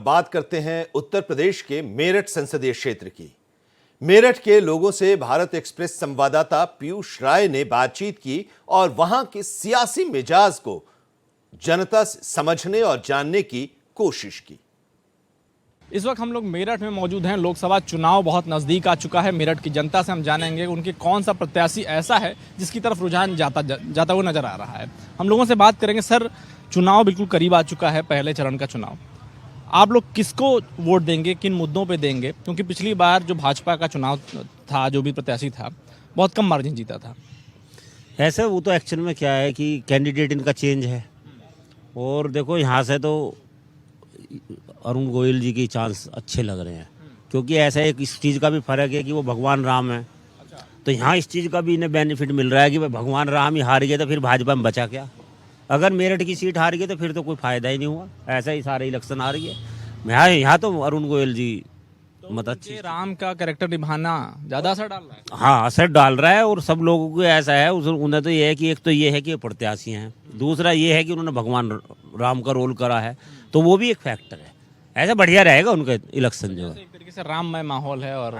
बात करते हैं उत्तर प्रदेश के मेरठ संसदीय क्षेत्र की। मेरठ के लोगों से भारत एक्सप्रेस संवाददाता पीयूष राय ने बातचीत की और वहां के सियासी मिजाज को जनता से समझने और जानने की कोशिश की। इस वक्त हम लोग मेरठ में मौजूद हैं। लोकसभा चुनाव बहुत नज़दीक आ चुका है। मेरठ की जनता से हम जानेंगे उनके कौन सा प्रत्याशी ऐसा है जिसकी तरफ रुझान जाता हुआ नजर आ रहा है। हम लोगों से बात करेंगे। सर, चुनाव बिल्कुल करीब आ चुका है, पहले चरण का चुनाव। आप लोग किसको वोट देंगे, किन मुद्दों पे देंगे? क्योंकि पिछली बार जो भाजपा का चुनाव था, जो भी प्रत्याशी था, बहुत कम मार्जिन जीता था। ऐसे वो तो एक्शन में क्या है कि कैंडिडेट इनका चेंज है। और देखो यहाँ से तो अरुण गोयल जी के चांस अच्छे लग रहे हैं, क्योंकि ऐसा एक इस चीज़ का भी फर्क है कि वो भगवान राम है। तो यहाँ इस चीज़ का भी इन्हें बेनिफिट मिल रहा है कि भाई भगवान राम ही हार गए तो फिर भाजपा में बचा क्या। अगर मेरठ की सीट हार गई तो फिर तो कोई फायदा ही नहीं हुआ। ऐसा ही सारे इलेक्शन हार गए। यहाँ तो अरुण गोयल जी मत अच्छी राम का कैरेक्टर निभाना ज़्यादा असर डाल रहा है। हाँ, असर डाल रहा है। और सब लोगों को ऐसा है, उन्हें तो ये है कि एक तो ये है कि प्रत्याशी हैं, दूसरा ये है कि उन्होंने भगवान राम का रोल करा है, तो वो भी एक फैक्टर है। ऐसा बढ़िया रहेगा उनका इलेक्शन जो है। एक तरीके से राममय माहौल है और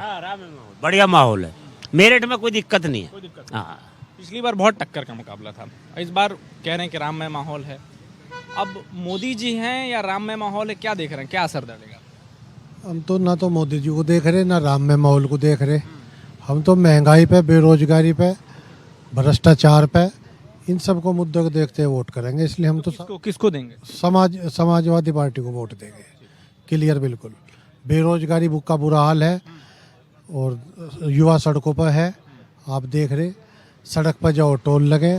बढ़िया माहौल है। मेरठ में कोई दिक्कत नहीं है। हाँ, पिछली बार बहुत टक्कर का मुकाबला था। इस बार कह रहे हैं कि राममय माहौल है। अब मोदी जी हैं या राममय माहौल है, क्या देख रहे हैं, क्या असर डालेगा? हम तो ना तो मोदी जी को देख रहे ना राम में माहौल को देख रहे। हम तो महंगाई पे, बेरोजगारी पे, भ्रष्टाचार पे, इन सब को मुद्दों को देखते हुए वोट करेंगे। इसलिए हम तो किसको देंगे? समाजवादी पार्टी को वोट देंगे। क्लियर, बिल्कुल। बेरोजगारी का बुरा हाल है और युवा सड़कों पर है। आप देख रहे, सड़क पर जाओ टोल लगे।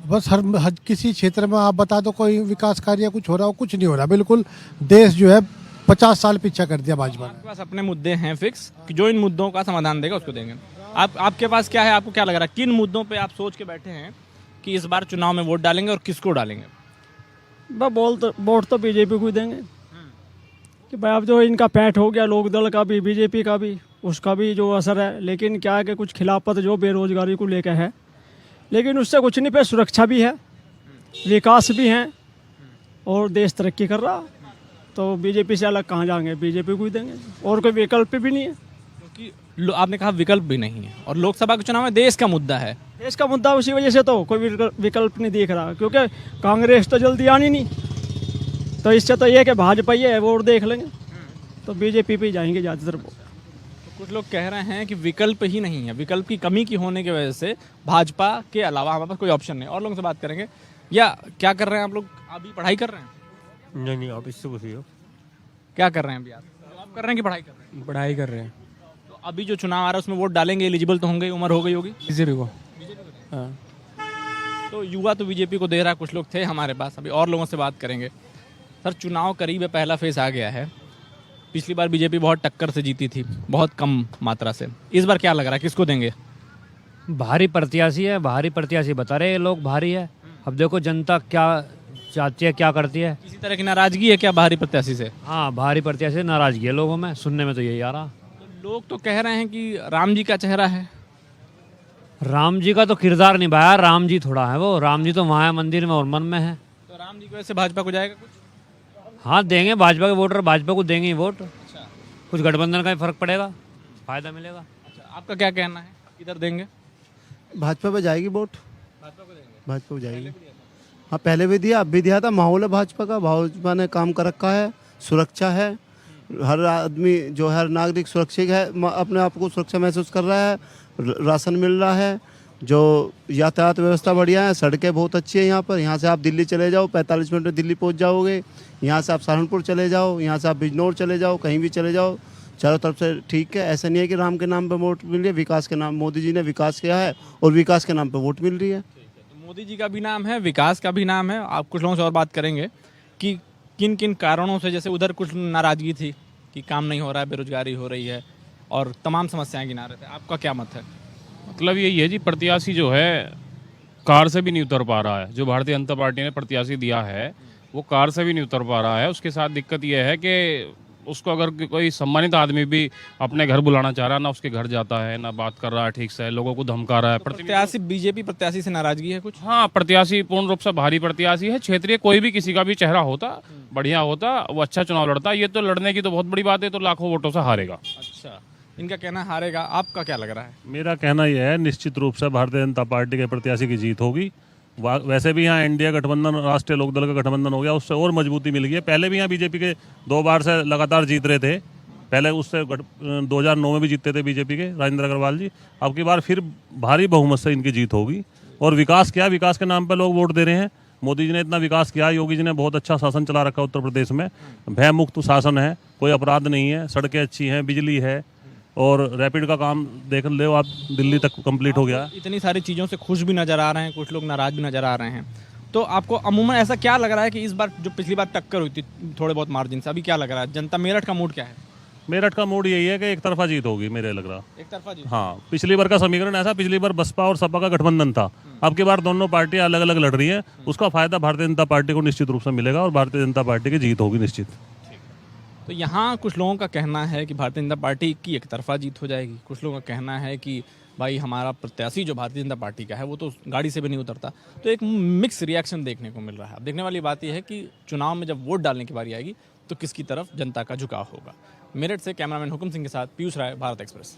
बस हर किसी क्षेत्र में आप बता दो कोई विकास कार्य कुछ हो रहा हो, कुछ नहीं हो रहा। बिल्कुल देश जो है 50 साल पीछे कर दिया भाजपा ने। आपके पास अपने मुद्दे हैं फिक्स कि जो इन मुद्दों का समाधान देगा उसको देंगे। आपके पास क्या है? आपको क्या लग रहा है, किन मुद्दों पे आप सोच के बैठे हैं कि इस बार चुनाव में वोट डालेंगे और किसको डालेंगे? वोट तो बीजेपी को ही देंगे कि भाई अब जो इनका पैठ हो गया, लोक दल का भी, बीजेपी का भी, उसका भी जो असर है। लेकिन क्या है कि कुछ खिलाफत जो बेरोजगारी को लेकर है, लेकिन उससे कुछ नहीं पे। सुरक्षा भी है, विकास भी है और देश तरक्की कर रहा। तो बीजेपी से अलग कहाँ जाएंगे, बीजेपी को ही देंगे। और कोई विकल्प भी नहीं है। क्योंकि आपने कहा विकल्प भी नहीं है और लोकसभा के चुनाव में देश का मुद्दा है। देश का मुद्दा, उसी वजह से तो कोई विकल्प नहीं दिख रहा, क्योंकि कांग्रेस तो जल्दी आनी नहीं। तो इससे तो ये कि भाजपा ही है, वोट देख लेंगे तो बीजेपी पे जाएंगे ज़्यादातर वोट। कुछ लोग कह रहे हैं कि विकल्प ही नहीं है, विकल्प की कमी की होने की वजह से भाजपा के अलावा हमारे पास कोई ऑप्शन नहीं। और लोगों से बात करेंगे। या क्या कर रहे हैं आप लोग? अभी पढ़ाई कर रहे हैं? नहीं, आप इससे पूछिए। क्या कर रहे हैं अभी आप? जॉब कर रहे हैं कि पढ़ाई कर रहे हैं? पढ़ाई कर रहे हैं। तो अभी जो चुनाव आ रहा है उसमें वोट डालेंगे, एलिजिबल तो होंगे, उम्र हो गई होगी बीजेपी को। हाँ। तो युवा तो बीजेपी को दे रहा है। कुछ लोग थे हमारे पास, अभी और लोगों से बात करेंगे। सर, चुनाव करीब है, पहला फेज आ गया है। पिछली बार बीजेपी बहुत टक्कर से जीती थी, बहुत कम मात्रा से। इस बार क्या लग रहा है, किसको देंगे? भारी प्रत्याशी है, भारी प्रत्याशी बता रहे हैं लोग, भारी है। अब देखो जनता क्या चाहती है, क्या करती है। किसी तरह की नाराजगी है क्या भारी प्रत्याशी से? हाँ, भारी प्रत्याशी नाराजगी है लोगों में, सुनने में तो यही आ रहा। तो लोग तो कह रहे हैं कि राम जी का चेहरा है। राम जी का तो किरदार निभाया, राम जी थोड़ा है वो। राम जी तो वहाँ है मंदिर में और मन में है। तो राम जी की वजह से भाजपा को जाएगा कुछ? हाँ, देंगे भाजपा के वोटर, भाजपा को देंगे ही वोट। कुछ गठबंधन का ही फर्क पड़ेगा, फायदा मिलेगा। अच्छा, आपका क्या कहना है, किधर देंगे? भाजपा पे जाएगी वोट। भाजपा को देंगे? भाजपा को जाएगी। हाँ, पहले भी दिया, अब भी दिया था। माहौल है भाजपा का, भाजपा ने काम कर रखा है। सुरक्षा है, हर आदमी जो है, हर नागरिक सुरक्षित है, अपने आप को सुरक्षा महसूस कर रहा है। राशन मिल रहा है, जो यातायात व्यवस्था बढ़िया है, सड़कें बहुत अच्छी है यहाँ पर। यहाँ से आप दिल्ली चले जाओ, 45 मिनट में दिल्ली पहुँच जाओगे। यहाँ से आप सहारनपुर चले जाओ, यहाँ से आप बिजनौर चले जाओ, कहीं भी चले जाओ, चारों तरफ से ठीक है। ऐसा नहीं है कि राम के नाम पे वोट मिल रही है, विकास के नाम, मोदी जी ने विकास किया है और विकास के नाम पे वोट मिल रही है। तो मोदी जी का भी नाम है, विकास का भी नाम है। आप कुछ लोगों से और बात करेंगे कि किन किन कारणों से, जैसे उधर कुछ नाराजगी थी कि काम नहीं हो रहा है, बेरोजगारी हो रही है और तमाम समस्याएं गिना रहे थे। आपका क्या मत है? मतलब यही है जी, प्रत्याशी जो है कार से भी नहीं उतर पा रहा है। जो भारतीय जनता पार्टी ने प्रत्याशी दिया है वो कार से भी नहीं उतर पा रहा है। उसके साथ दिक्कत यह है कि उसको अगर कोई सम्मानित आदमी भी अपने घर बुलाना चाह रहा है, ना उसके घर जाता है, ना बात कर रहा है ठीक से, लोगों को धमका रहा है। प्रत्याशी बीजेपी प्रत्याशी से नाराजगी है कुछ? हाँ, प्रत्याशी पूर्ण रूप से भारी प्रत्याशी है। क्षेत्रीय कोई भी किसी का भी चेहरा होता, बढ़िया होता, वो अच्छा चुनाव लड़ता। ये तो लड़ने की तो बहुत बड़ी बात है, तो लाखों वोटों से हारेगा। अच्छा, इनका कहना हारेगा, आपका क्या लग रहा है? मेरा कहना यह है निश्चित रूप से भारतीय जनता पार्टी के प्रत्याशी की जीत होगी। वैसे भी यहाँ इंडिया गठबंधन, राष्ट्रीय लोकदल का गठबंधन हो गया, उससे और मजबूती मिल गई है। पहले भी यहाँ बीजेपी के 2 बार से लगातार जीत रहे थे। पहले उससे 2009 में भी जीतते थे बीजेपी के राजेंद्र अग्रवाल जी। अब की बार फिर भारी बहुमत से इनकी जीत होगी। और विकास क्या, विकास के नाम पर लोग वोट दे रहे हैं। मोदी जी ने इतना विकास किया, योगी जी ने बहुत अच्छा शासन चला रखा उत्तर प्रदेश में। भय मुक्त शासन है, कोई अपराध नहीं है, सड़कें अच्छी हैं, बिजली है, और रैपिड का काम देख लो आप, दिल्ली तक कंप्लीट हो गया। इतनी सारी चीज़ों से खुश भी नज़र आ रहे हैं, कुछ लोग नाराज भी नज़र आ रहे हैं। तो आपको अमूमन ऐसा क्या लग रहा है कि इस बार जो पिछली बार टक्कर हुई थी थोड़े बहुत मार्जिन से, अभी क्या लग रहा है? जनता मेरठ का मूड क्या है? मेरठ का मूड यही है कि एक तरफा जीत होगी, मेरे लग रहा। एक तरफा जीत? हाँ, पिछली बार का समीकरण ऐसा, पिछली बार बसपा और सपा का गठबंधन था। अब की बार दोनों पार्टियां अलग अलग लड़ रही हैं। उसका फायदा भारतीय जनता पार्टी को निश्चित रूप से मिलेगा और भारतीय जनता पार्टी की जीत होगी निश्चित। तो यहाँ कुछ लोगों का कहना है कि भारतीय जनता पार्टी की एक तरफा जीत हो जाएगी। कुछ लोगों का कहना है कि भाई हमारा प्रत्याशी जो भारतीय जनता पार्टी का है वो तो गाड़ी से भी नहीं उतरता। तो एक मिक्स रिएक्शन देखने को मिल रहा है। अब देखने वाली बात यह है कि चुनाव में जब वोट डालने की बारी आएगी तो किसकी तरफ जनता का झुकाव होगा। मेरठ से कैमरामैन हुकुम सिंह के साथ पीयूष राय, भारत एक्सप्रेस।